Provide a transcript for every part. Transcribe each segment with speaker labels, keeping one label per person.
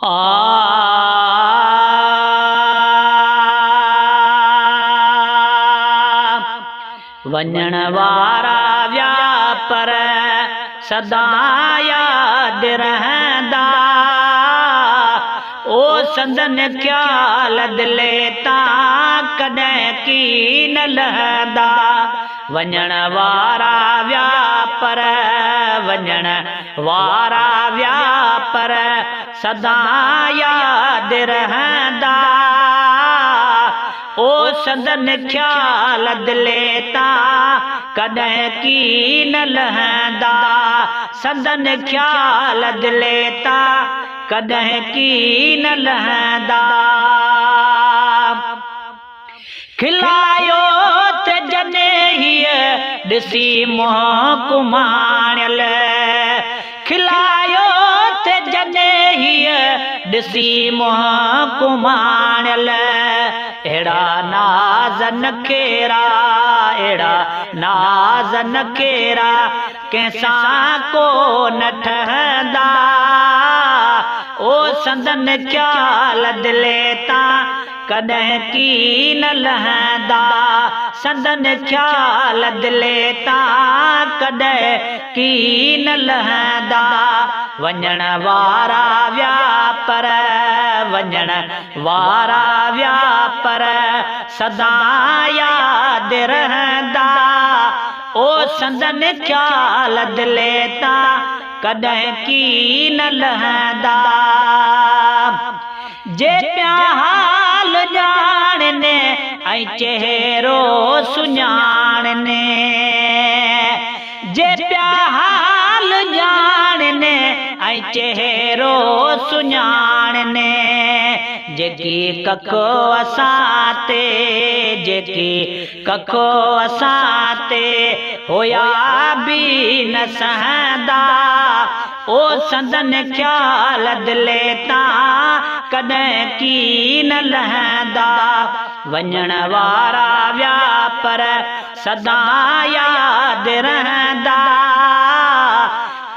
Speaker 1: आ वञण वारा विया पर सदा याद रहंदा, ओ संदन ख्याल दिले तां कॾहिं की न लहंदा। वञण वारा विया पर वञण वारा विया पर सदा याद रहंदा, ओ संदन ख्याल दिले तां कॾहिं की न लहंदा। संदन ख्याल दिले तां कॾहिं की न लहंदा। खिलायो त जने हीअ ॾिसी मोह कुमाणियल, खिलायो त जने हीअ ॾिसी मोह कुमाणियल। अहिड़ा नाज़न केरा अहिड़ा नाज़न केरा कंहिंसां को न ठहंदा, ओ संदन ख्याल दिले तां कॾहिं की न लहंदा। संदन ख्याल दिले तां कॾहिं की न लहंदा। वञण वारा विया पर वञण वारा विया पर सदा याद रहंदा, ओ संदन ख्याल दिले तां कॾहिं की न लहंदा। जे पिया हाल ॼाणने ऐं चेहरो सुञाणने, जे पिया हाल ॼाणने ऐं चेहरो सुञाणने। जेकी कखो असां ते जेकी कखो असां ते होया बि न सहंदा, ओ संदन ख्याल दिले तां कॾहिं की न लहंदा। वञण वारा विया पर सदा याद रहंदा,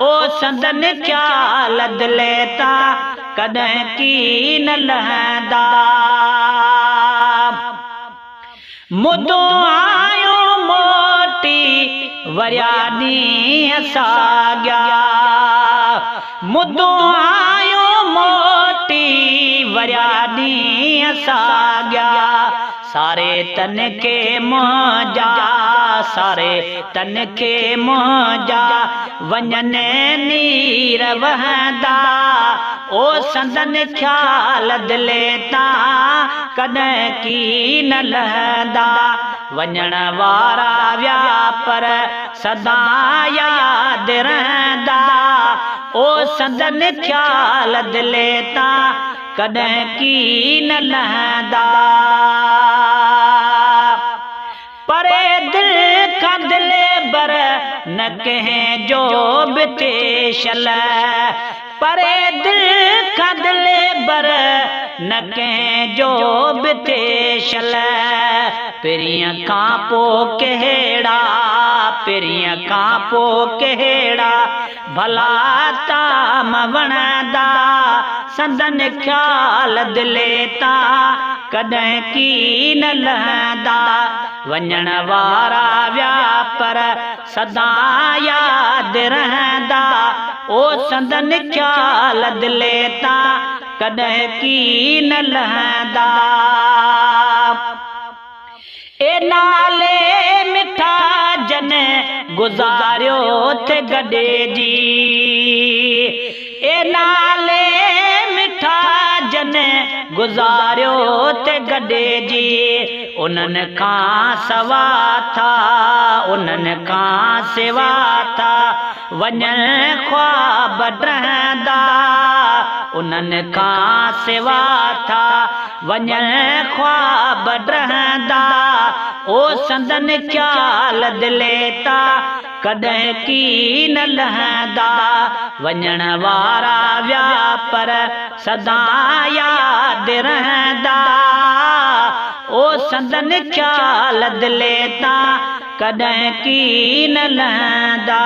Speaker 1: ओ संदन ख्याल दिले तां कॾहिं की न लहंदा। मुदो आयो मोटी वरिया ॾींहं साॻिया, मुदो आयो मोटी वरिया ॾींहं साॻिया। सारे तन खे मुंहिंजा सारे तन खे मुंहिंजा वञन नीर वहंदा, ओ संदन ख्याल दिले तां कॾहिं की न लहंदा। वञण वारा विया पर सदा याद रहंदा, ओ संदन ख्याल दिले तां कॾहिं की न लहंदा। परे दिल खां दिले बर न कंहिंजो बि तेशल, परे दिल खां दिले बर न कंहिंजो बि तेशल। पिरीअ खां पोइ कहिड़ा पिरीअ खां पोइ कहिड़ा भला ताम वणंदा, संदन ख्याल दिले तां कॾहिं की न लहंदा। वञण वारा विया पर सदा याद रहंदा, ओ संदन ख्याल दिले तां कॾहिं की न लहंदा। ए नाले मिठा जन गुज़ारियो थे गॾिजी, ए नाले मिठा जन गुज़ारियो थे गॾिजी। उन्हनि खां सवा था उन्हनि खां सिवा था वञण ख्वाब रहंदा, उन्हनि खां सिवा था वञण ख्वाब रहंदा, ओ संदन ख्याल दिले तां कॾहिं की न लहंदा। वञण वारा विया पर सदा याद रहंदा, ओ संदन ख्याल दिले तां कॾहिं की न लहंदा।